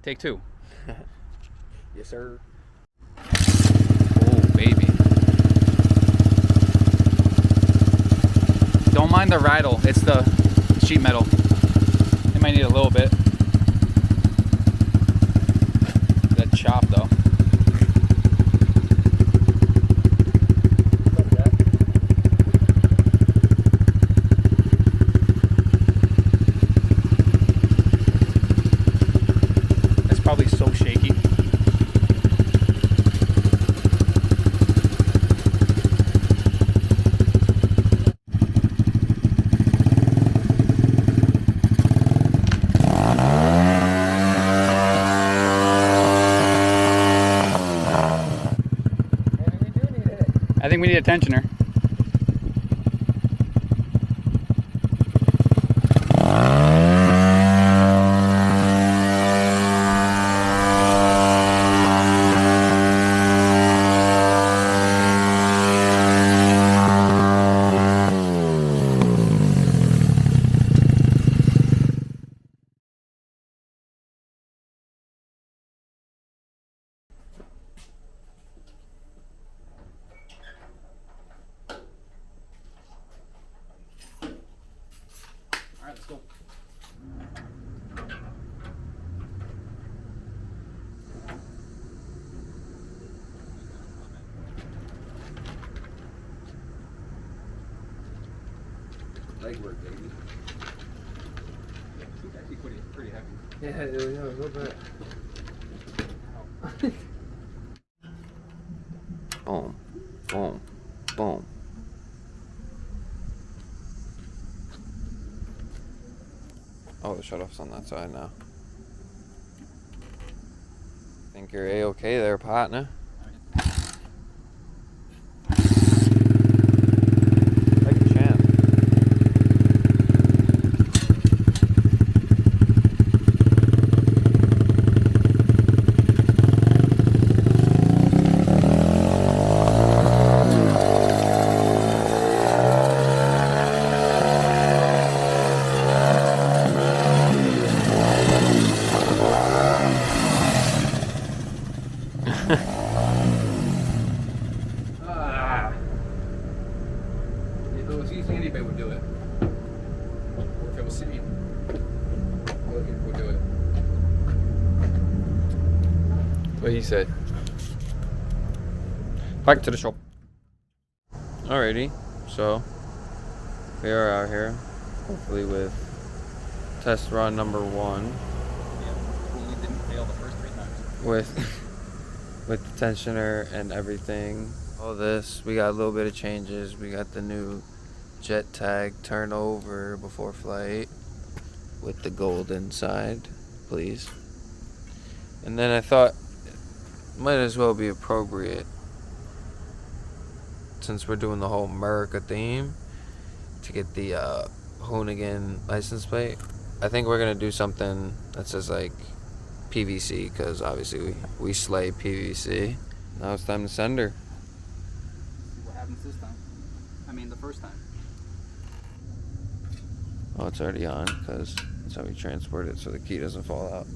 Take two. Yes, sir. Oh, baby. Don't mind the rattle. It's the sheet metal. It might need a little bit. That chop, though. That's probably so shaky. I think we need a tensioner. All right, let's go. Legwork, baby. It's actually pretty heavy. Yeah, a little bit. Boom, boom, boom. Oh, the shutoff's on that side now. Think you're A-okay there, partner. Like a champ. If it was easy, anybody would do it. Or if it was sitting, other people would do it. What he said. Back to the shop. Alrighty, so we are out here, hopefully with test run number 1 Yeah, we didn't fail the first 3 times. with the tensioner and everything. All this, we got a little bit of changes. We got the new jet tag turn over before flight with the gold inside, please. And then I thought it might as well be appropriate, since we're doing the whole America theme, to get the Hoonigan license plate. I think we're gonna do something that says like PVC, because obviously we slay PVC. Now it's time to send her. See what happens this time. I mean, the first time. Oh, it's already on, because that's how we transport it so the key doesn't fall out.